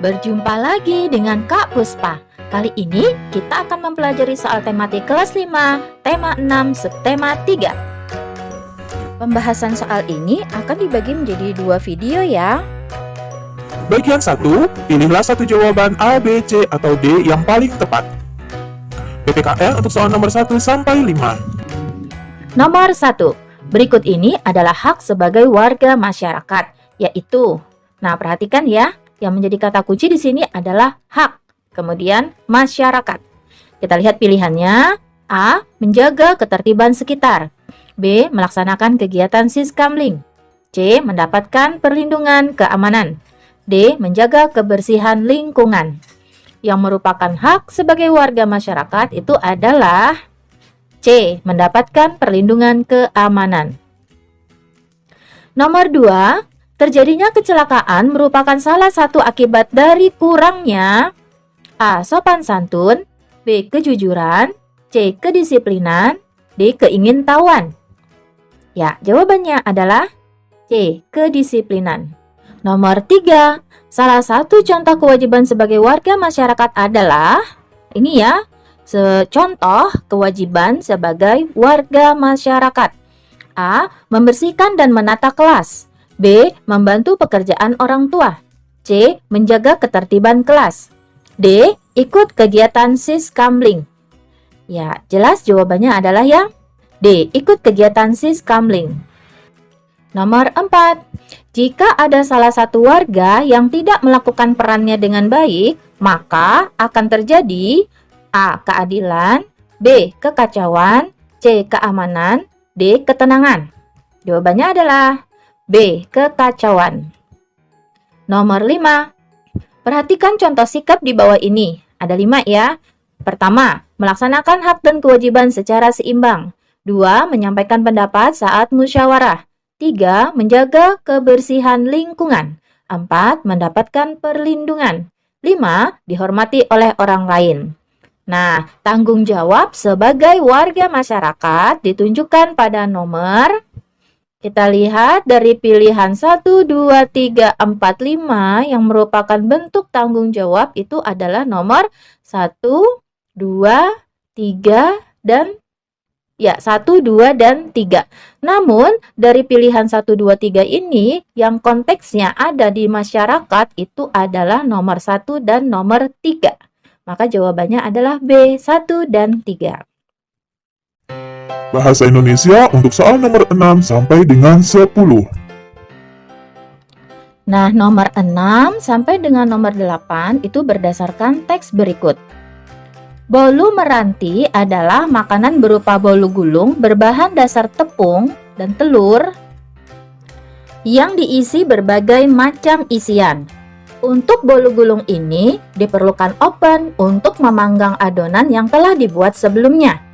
Berjumpa lagi dengan Kak Puspa. Kali ini kita akan mempelajari soal tematik kelas 5, tema 6, subtema 3. Pembahasan soal ini akan dibagi menjadi 2 video ya. Bagian 1, pilihlah satu jawaban A, B, C, atau D yang paling tepat. PPKN untuk soal nomor 1 sampai 5. Nomor 1. Berikut ini adalah hak sebagai warga masyarakat, yaitu. Nah, perhatikan ya. Yang menjadi kata kunci di sini adalah hak, kemudian masyarakat. Kita lihat pilihannya. A. Menjaga ketertiban sekitar. B. Melaksanakan kegiatan siskamling. C. Mendapatkan perlindungan keamanan. D. Menjaga kebersihan lingkungan. Yang merupakan hak sebagai warga masyarakat itu adalah C. Mendapatkan perlindungan keamanan. Nomor 2. Terjadinya kecelakaan merupakan salah satu akibat dari kurangnya A. Sopan santun, B. Kejujuran, C. Kedisiplinan, D. Keingintahuan. Ya, jawabannya adalah C. Kedisiplinan. Nomor 3. Salah satu contoh kewajiban sebagai warga masyarakat adalah ini ya, contoh kewajiban sebagai warga masyarakat. A. Membersihkan dan menata kelas. B. Membantu pekerjaan orang tua. C. Menjaga ketertiban kelas. D. Ikut kegiatan siskamling. Ya, jelas jawabannya adalah yang D. Ikut kegiatan siskamling. Nomor 4. Jika ada salah satu warga yang tidak melakukan perannya dengan baik, maka akan terjadi A. Keadilan, B. Kekacauan, C. Keamanan, D. Ketenangan. Jawabannya adalah B. Kekacauan. Nomor 5. Perhatikan contoh sikap di bawah ini. Ada 5 ya. Pertama, melaksanakan hak dan kewajiban secara seimbang. 2. Menyampaikan pendapat saat musyawarah. 3. Menjaga kebersihan lingkungan. 4. Mendapatkan perlindungan. 5. Dihormati oleh orang lain. Nah, tanggung jawab sebagai warga masyarakat ditunjukkan pada nomor. Kita lihat dari pilihan 1, 2, 3, 4, 5 yang merupakan bentuk tanggung jawab itu adalah nomor 1, 2, 3, dan 1, 2, dan 3. Namun, dari pilihan 1, 2, 3 ini yang konteksnya ada di masyarakat itu adalah nomor 1 dan nomor 3. Maka jawabannya adalah B, 1 dan 3. Bahasa Indonesia untuk soal nomor 6 sampai dengan 10. Nah, nomor 6 sampai dengan nomor 8 itu berdasarkan teks berikut. Bolu meranti adalah makanan berupa bolu gulung berbahan dasar tepung dan telur yang diisi berbagai macam isian. Untuk bolu gulung ini diperlukan oven untuk memanggang adonan yang telah dibuat sebelumnya.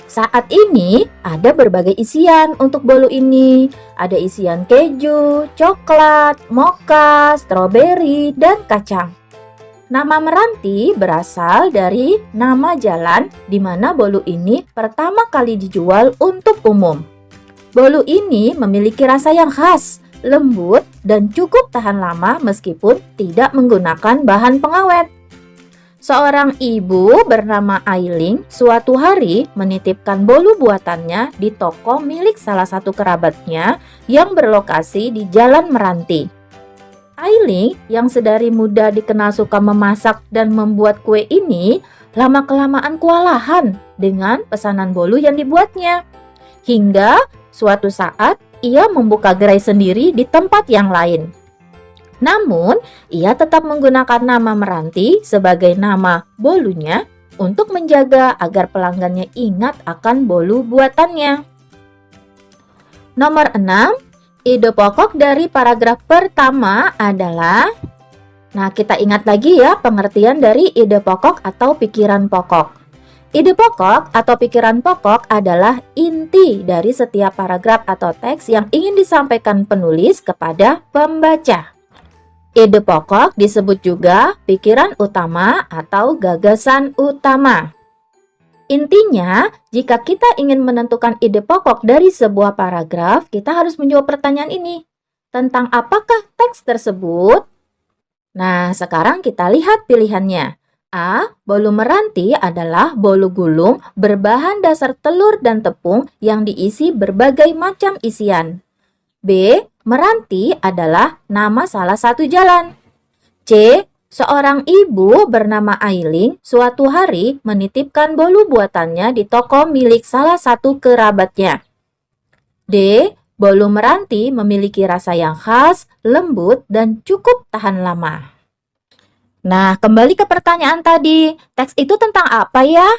Saat ini ada berbagai isian untuk bolu ini. Ada isian keju, coklat, mocha, stroberi, dan kacang. Nama meranti berasal dari nama jalan di mana bolu ini pertama kali dijual untuk umum. Bolu ini memiliki rasa yang khas, lembut, dan cukup tahan lama meskipun tidak menggunakan bahan pengawet. Seorang ibu bernama Ailing suatu hari menitipkan bolu buatannya di toko milik salah satu kerabatnya yang berlokasi di Jalan Meranti. Ailing yang sedari muda dikenal suka memasak dan membuat kue ini lama-kelamaan kewalahan dengan pesanan bolu yang dibuatnya. Hingga suatu saat ia membuka gerai sendiri di tempat yang lain. Namun, ia tetap menggunakan nama Meranti sebagai nama bolunya untuk menjaga agar pelanggannya ingat akan bolu buatannya. Nomor 6, ide pokok dari paragraf pertama adalah, nah kita ingat lagi ya pengertian dari ide pokok atau pikiran pokok. Ide pokok atau pikiran pokok adalah inti dari setiap paragraf atau teks yang ingin disampaikan penulis kepada pembaca. Ide pokok disebut juga pikiran utama atau gagasan utama. Intinya, jika kita ingin menentukan ide pokok dari sebuah paragraf, kita harus menjawab pertanyaan ini. Tentang apakah teks tersebut? Nah, sekarang kita lihat pilihannya. A. Bolu meranti adalah bolu gulung berbahan dasar telur dan tepung yang diisi berbagai macam isian. B. Meranti adalah nama salah satu jalan. C. Seorang ibu bernama Ailing suatu hari menitipkan bolu buatannya di toko milik salah satu kerabatnya. D. Bolu meranti memiliki rasa yang khas, lembut, dan cukup tahan lama. Nah, kembali ke pertanyaan tadi. Teks itu tentang apa ya?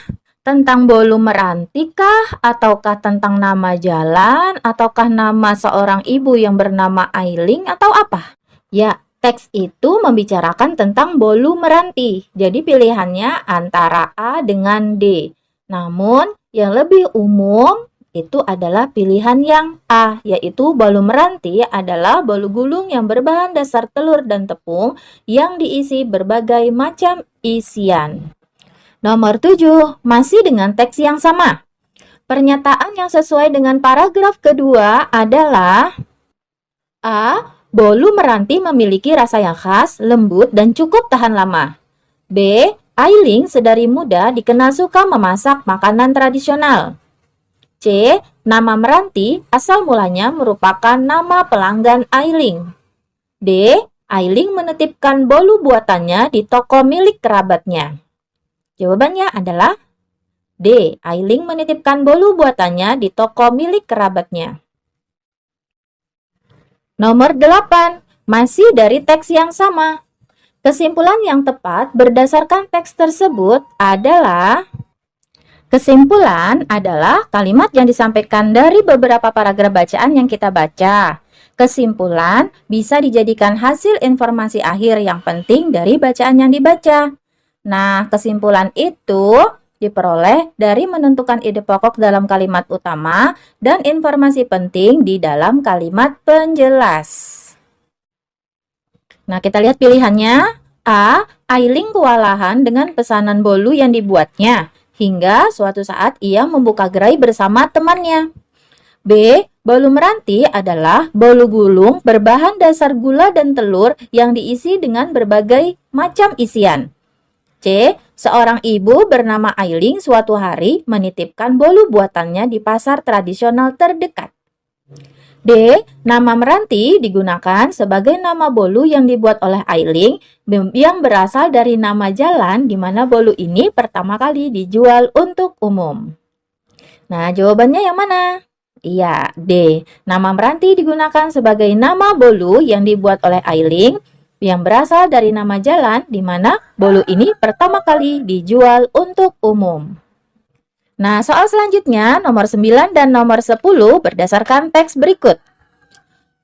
Tentang bolu meranti kah? Ataukah tentang nama jalan? Ataukah nama seorang ibu yang bernama Ailing? Atau apa? Ya, teks itu membicarakan tentang bolu meranti. Jadi pilihannya antara A dengan D. Namun, yang lebih umum itu adalah pilihan yang A, yaitu bolu meranti adalah bolu gulung yang berbahan dasar telur dan tepung yang diisi berbagai macam isian. Nomor 7, masih dengan teks yang sama. Pernyataan yang sesuai dengan paragraf kedua adalah A. Bolu meranti memiliki rasa yang khas, lembut, dan cukup tahan lama. B. Ailing sedari muda dikenal suka memasak makanan tradisional. C. Nama meranti asal mulanya merupakan nama pelanggan Ailing. D. Ailing menitipkan bolu buatannya di toko milik kerabatnya. Jawabannya adalah D. Ailing menitipkan bolu buatannya di toko milik kerabatnya. Nomor 8. Masih dari teks yang sama. Kesimpulan yang tepat berdasarkan teks tersebut adalah kesimpulan adalah kalimat yang disampaikan dari beberapa paragraf bacaan yang kita baca. Kesimpulan bisa dijadikan hasil informasi akhir yang penting dari bacaan yang dibaca. Nah, kesimpulan itu diperoleh dari menentukan ide pokok dalam kalimat utama dan informasi penting di dalam kalimat penjelas. Nah, kita lihat pilihannya. A. Ailing kewalahan dengan pesanan bolu yang dibuatnya, hingga suatu saat ia membuka gerai bersama temannya. B. Bolu meranti adalah bolu gulung berbahan dasar gula dan telur yang diisi dengan berbagai macam isian. C. Seorang ibu bernama Ailing suatu hari menitipkan bolu buatannya di pasar tradisional terdekat. D. Nama meranti digunakan sebagai nama bolu yang dibuat oleh Ailing yang berasal dari nama jalan di mana bolu ini pertama kali dijual untuk umum. Nah, jawabannya yang mana? Iya, D. Nama meranti digunakan sebagai nama bolu yang dibuat oleh Ailing yang berasal dari nama jalan di mana bolu ini pertama kali dijual untuk umum. Nah, soal selanjutnya nomor 9 dan nomor 10 berdasarkan teks berikut.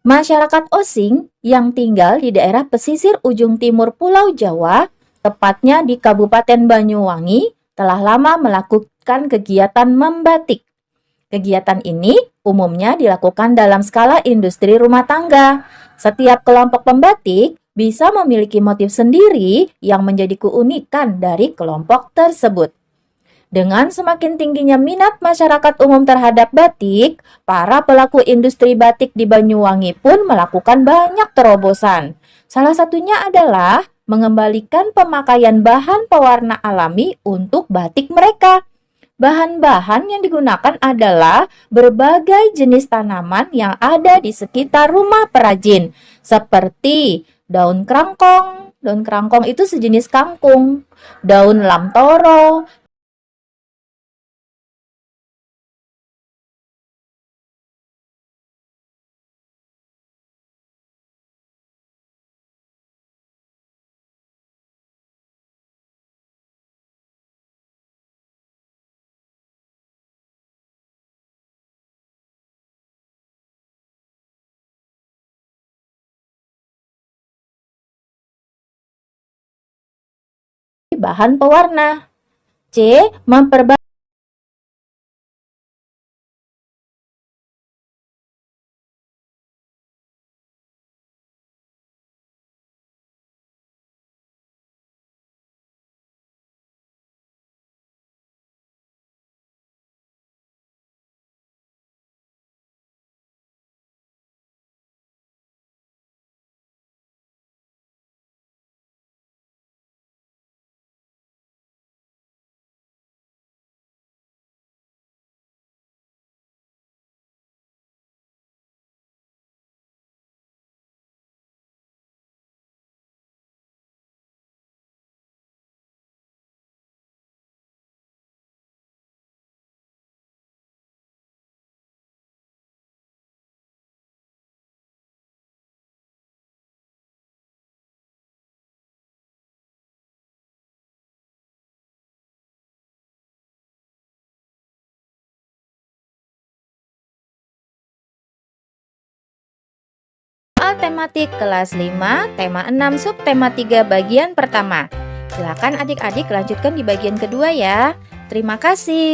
Masyarakat Osing yang tinggal di daerah pesisir ujung timur Pulau Jawa, tepatnya di Kabupaten Banyuwangi, telah lama melakukan kegiatan membatik. Kegiatan ini umumnya dilakukan dalam skala industri rumah tangga. Setiap kelompok pembatik bisa memiliki motif sendiri yang menjadi keunikan dari kelompok tersebut. Dengan semakin tingginya minat masyarakat umum terhadap batik, para pelaku industri batik di Banyuwangi pun melakukan banyak terobosan. Salah satunya adalah mengembalikan pemakaian bahan pewarna alami untuk batik mereka. Bahan-bahan yang digunakan adalah berbagai jenis tanaman yang ada di sekitar rumah perajin, seperti daun krangkong. Daun krangkong itu sejenis kangkung, daun lamtoro, bahan pewarna. C. Memperbaiki Matematik kelas 5, tema 6, subtema 3 bagian pertama. Silakan adik-adik lanjutkan di bagian kedua ya. Terima kasih.